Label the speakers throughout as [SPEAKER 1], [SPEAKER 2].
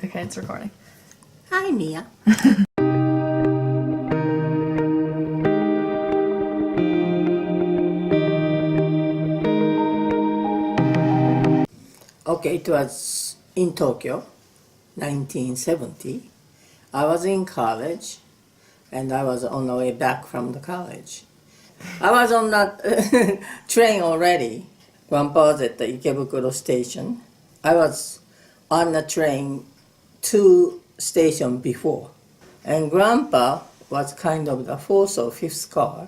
[SPEAKER 1] Okay, it's recording.
[SPEAKER 2] Hi, Mia. Okay, it was in Tokyo, 1970. I was in college, and I was on the way back from the college. I was on that train already. Grandpa was at the Ikebukuro station. I was on the train 2 stations before. And Grandpa was kind of the fourth or fifth car.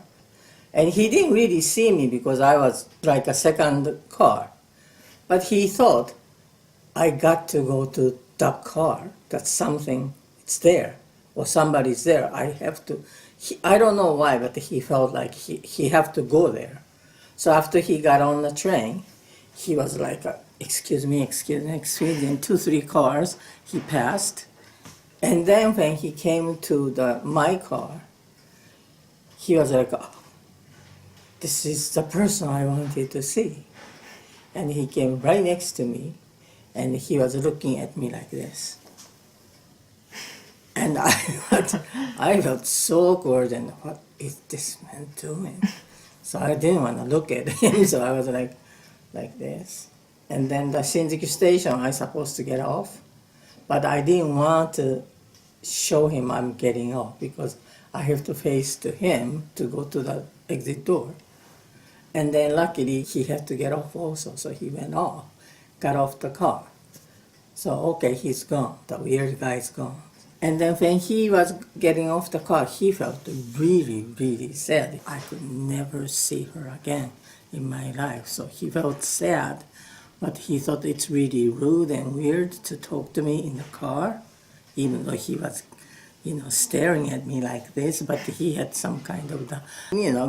[SPEAKER 2] And he didn't really see me because I was like a second car. But he thought I got to go to that car, that something it's there, or somebody's there. I have to. I don't know why, but he felt like he have to go there. So after he got on the train, he was like, excuse me, excuse me, excuse me. In 2, 3 cars, he passed. And then when he came to my car, he was like, oh, this is the person I wanted to see. And he came right next to me, and he was looking at me like this. And I felt so awkward, and what is this man doing? So I didn't want to look at him, so I was like this. And then the Shinjuku station, I supposed to get off, but I didn't want to show him I'm getting off because I have to face to him to go to the exit door. And then luckily he had to get off also, so he went off, got off the car. So okay, he's gone, the weird guy's gone. And then when he was getting off the car, he felt really, really sad. I could never see her again in my life. So he felt sad, but he thought it's really rude and weird to talk to me in the car, even though he was, staring at me like this, but he had some kind of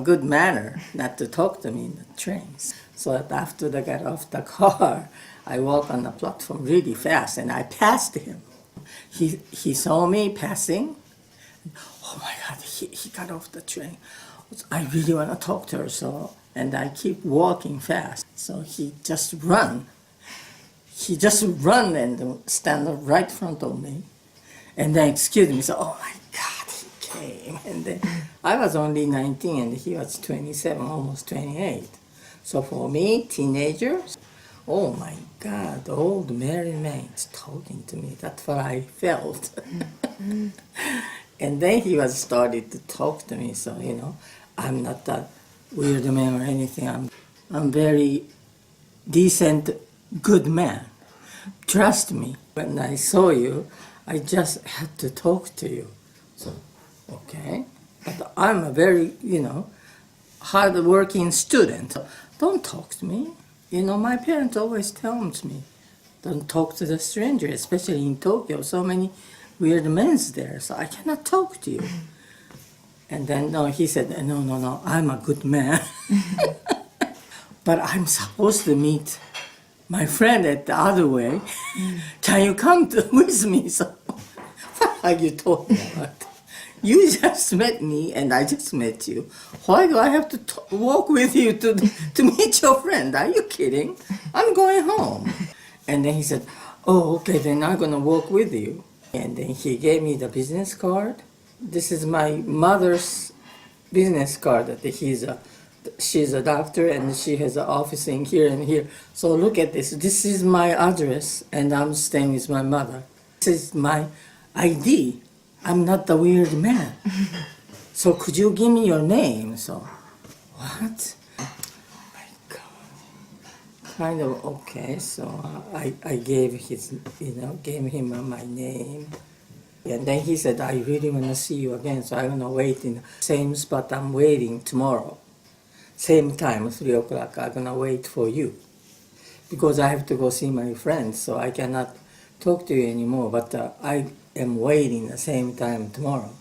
[SPEAKER 2] good manner not to talk to me in the trains. So that after I got off the car, I walked on the platform really fast and I passed him. He saw me passing. Oh my God, he got off the train. I really want to talk to her, and I keep walking fast. So he just run. He just run and stand right in front of me. And then excuse me, so oh my God, he came. And then I was only 19 and he was 27, almost 28. So for me, teenagers, oh my God, the old married man is talking to me. That's what I felt. And then he was started to talk to me. So, I'm not that weird man or anything. I'm very decent, good man. Trust me. When I saw you, I just had to talk to you. So, okay. But I'm a very, hard-working student. So don't talk to me. My parents always tell me, don't talk to the stranger, especially in Tokyo. So many weird men there, so I cannot talk to you. And then, no, he said, no, I'm a good man. But I'm supposed to meet my friend at the other way. Can you come with me? So, what are you talking about? You just met me and I just met you. Why do I have to walk with you to meet your friend? Are you kidding? I'm going home. And then he said, oh, okay, then I'm going to walk with you. And then he gave me the business card. This is my mother's business card. That she's a doctor and she has an office in here and here. So look at this. This is my address and I'm staying with my mother. This is my ID. I'm not the weird man. So could you give me your name? So, what? Oh my God. Kind of okay. So I gave him my name. And then he said, I really want to see you again. So I'm going to wait in the same spot I'm waiting tomorrow. Same time, 3 o'clock, I'm going to wait for you. Because I have to go see my friends, so I cannot talk to you anymore. But I am waiting the same time tomorrow.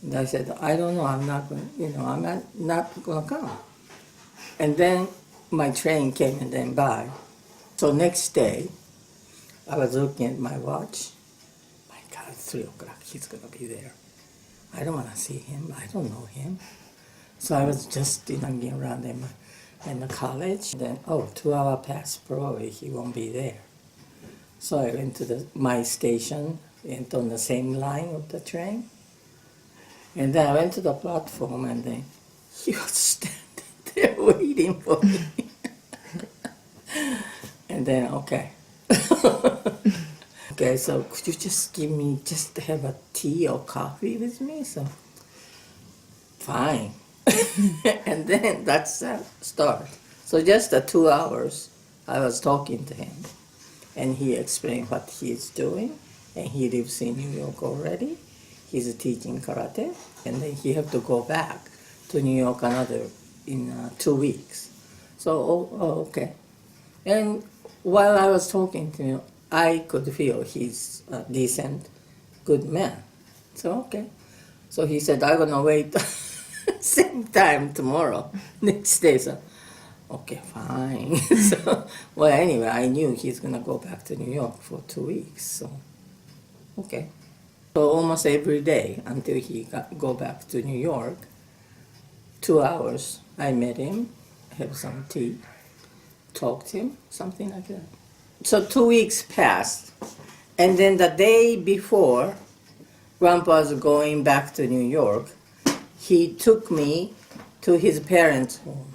[SPEAKER 2] And I said, I don't know, I'm not going to come. And then my train came and then by. So next day, I was looking at my watch. My God, 3 o'clock, he's going to be there. I don't want to see him. I don't know him. So I was just hanging around in the college. Then, 2 hours passed, probably he won't be there. So I went to my station, went on the same line of the train. And then I went to the platform, and then he was standing there waiting for me. And then, okay. Okay, so could you just just have a tea or coffee with me? So, fine. And then that's the start. So just the 2 hours, I was talking to him. And he explained what he's doing. And he lives in New York already. He's teaching karate. And then he have to go back to New York in 2 weeks. So, okay. And while I was talking to him, I could feel he's a decent, good man. So, okay. So he said, I'm going to wait same time tomorrow, next day. So, okay, fine. So, well, anyway, I knew he's going to go back to New York for 2 weeks. So, okay. So almost every day until he go back to New York, 2 hours, I met him, have some tea, talked to him, something like that. So 2 weeks passed, and then the day before Grandpa's going back to New York, he took me to his parents' home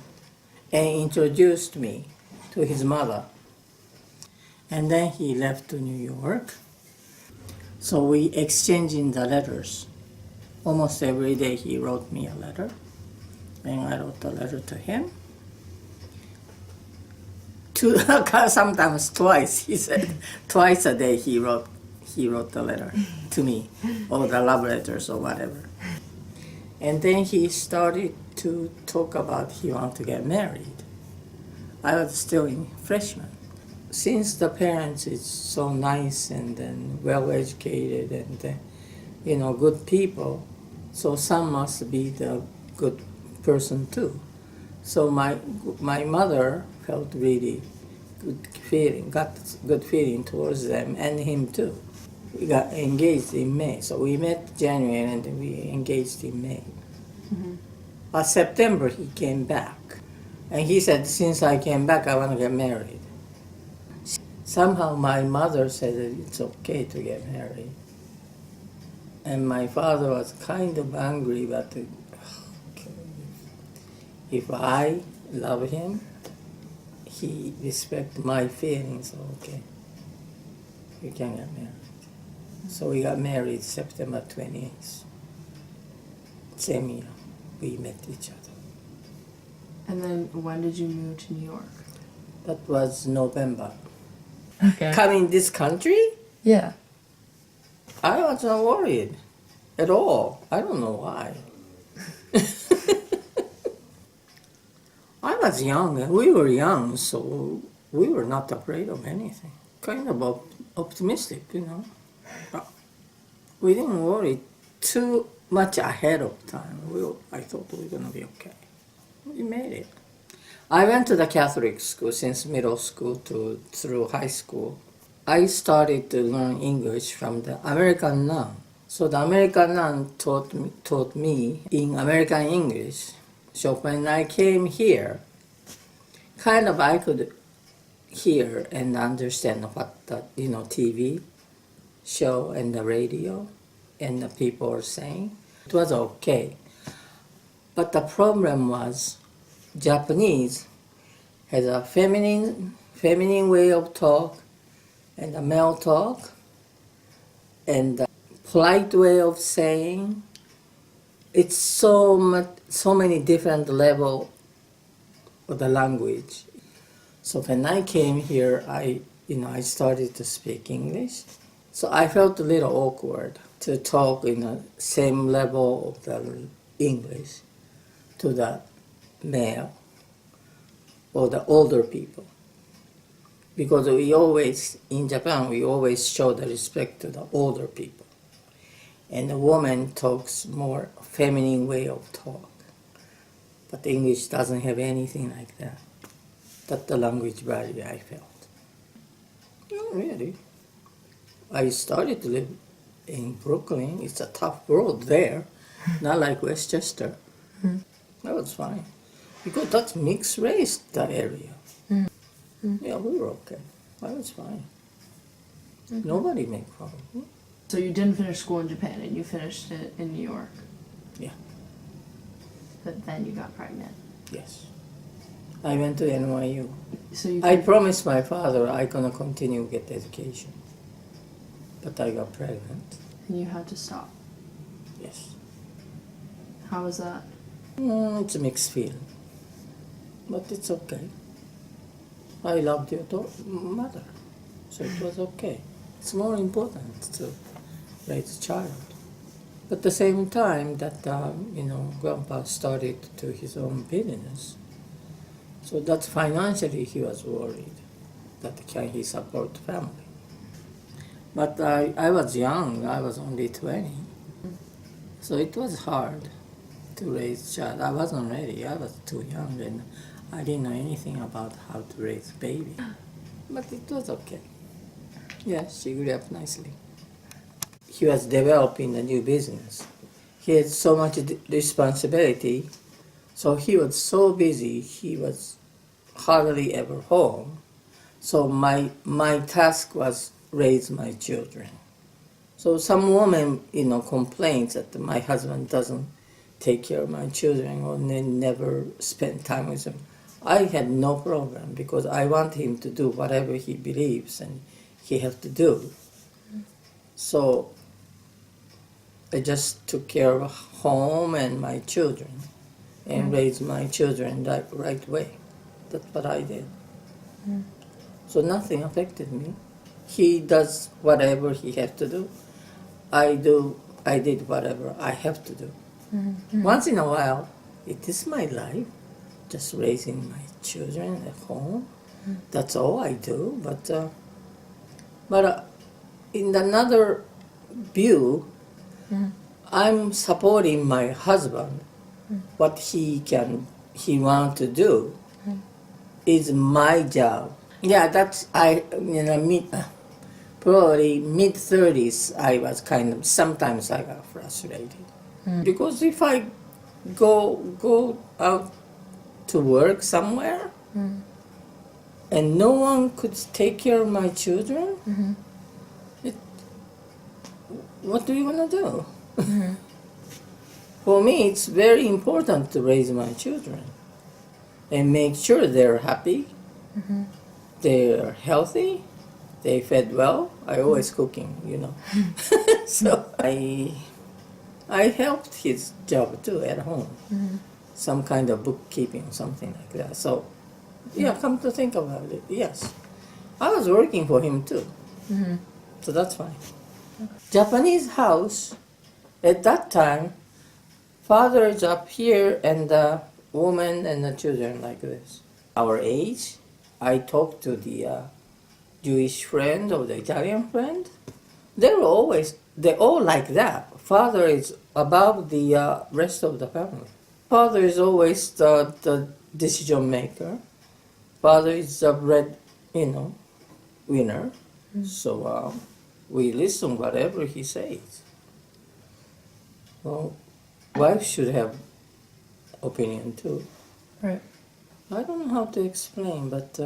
[SPEAKER 2] and introduced me to his mother. And then he left to New York. So we exchanging the letters. Almost every day he wrote me a letter, and I wrote a letter to him. Sometimes twice, he said. Twice a day he wrote the letter to me, or the love letters or whatever. And then he started to talk about he wanted to get married. I was still in freshman. Since the parents is so nice and then well educated and good people, so son must be the good person too. So my mother felt really got good feeling towards them and him too. We got engaged in May, so we met January and we engaged in May. Mm-hmm. September he came back, and he said, since I came back, I want to get married. Somehow my mother said that it's okay to get married. And my father was kind of angry, but if I love him, he respects my feelings, okay, we can get married. So we got married September 28th. Same year, we met each other.
[SPEAKER 1] And then when did you move to New York?
[SPEAKER 2] That was November.
[SPEAKER 1] Okay.
[SPEAKER 2] Coming this country,
[SPEAKER 1] Yeah.
[SPEAKER 2] I wasn't worried at all. I don't know why. I was young, and we were young, so we were not afraid of anything. Kind of optimistic, We didn't worry too much ahead of time. I thought we were going to be okay. We made it. I went to the Catholic school since middle school through high school. I started to learn English from the American nun. So the American nun taught me in American English. So when I came here, kind of I could hear and understand what the TV show and the radio and the people were saying. It was okay. But the problem was Japanese has a feminine way of talk and a male talk and a polite way of saying. It's so many different level of the language. So when I came here, I started to speak English. So I felt a little awkward to talk in the same level of the English to the male or the older people. Because in Japan, we always show the respect to the older people. And the woman talks more feminine way of talk. But English doesn't have anything like that. That's the language barrier I felt. No, really. I started to live in Brooklyn. It's a tough world there, not like Westchester. That was fine. Because that's mixed race, that area. Yeah, we were okay. I was fine. Nobody make fun of me.
[SPEAKER 1] So you didn't finish school in Japan and you finished it in New York.
[SPEAKER 2] Yeah.
[SPEAKER 1] But then you got pregnant.
[SPEAKER 2] Yes. I went to NYU.
[SPEAKER 1] So you
[SPEAKER 2] I promised my father I gonna continue get education. But I got pregnant.
[SPEAKER 1] and you had to stop.
[SPEAKER 2] Yes.
[SPEAKER 1] How was that?
[SPEAKER 2] It's a mixed feeling. But it's okay. I loved your mother. So it was okay. It's more important to raise a child. But at the same time that, Grandpa started to his own business. So that financially he was worried that can he support family. But I was young, I was only 20. So it was hard to raise a child. I wasn't ready, I was too young and I didn't know anything about how to raise a baby. But it was okay. Yes, she grew up nicely. He was developing a new business. He had so much responsibility, so he was so busy, he was hardly ever home. So my task was raise my children. So some woman, complains that my husband doesn't take care of my children or never spend time with them. I had no problem because I want him to do whatever he believes and he has to do. So I just took care of home and my children and raised my children the right way. That's what I did. So nothing affected me. He does whatever he has to do. I did whatever I have to do. Once in a while, it is my life, just raising my children at home. That's all I do. But in another view, I'm supporting my husband. What he want to do is my job. Yeah, that's probably mid-30s. I was sometimes I got frustrated because if I go out to work somewhere and no one could take care of my children, what do you want to do? For me, it's very important to raise my children and make sure they're happy, they're healthy, they fed well. I always cooking, So I helped his job too at home, some kind of bookkeeping, something like that. So, yeah, come to think about it, yes, I was working for him too, so that's fine. Japanese house, at that time, father is up here and the woman and the children like this. Our age, I talked to the Jewish friend or the Italian friend. They're all like that. Father is above the rest of the family. Father is always the decision maker. Father is the winner. So we listen whatever he says. Well, wife should have opinion too.
[SPEAKER 1] Right.
[SPEAKER 2] I don't know how to explain, but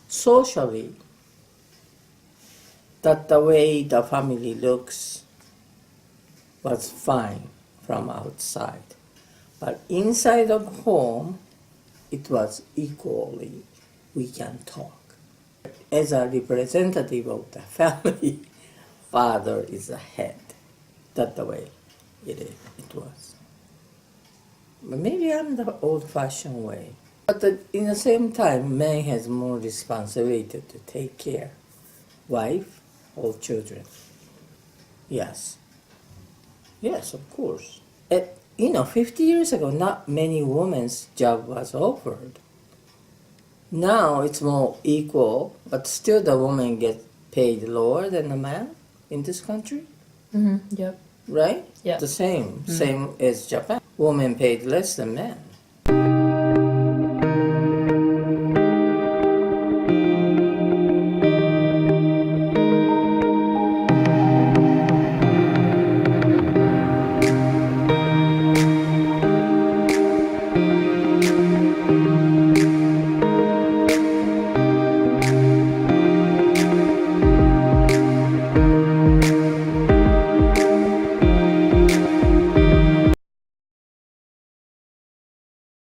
[SPEAKER 2] socially, that the way the family looks was fine from outside. But inside of home, it was equally, we can talk. As a representative of the family, father is the head. That's the way it was. But maybe I'm the old-fashioned way. But in the same time, man has more responsibility to take care. Wife or children. Yes. Yes, of course. 50 years ago, not many women's job was offered. Now it's more equal, but still the woman gets paid lower than the man in this country.
[SPEAKER 1] Yep.
[SPEAKER 2] Right?
[SPEAKER 1] Yeah.
[SPEAKER 2] The same as Japan. Women paid less than men.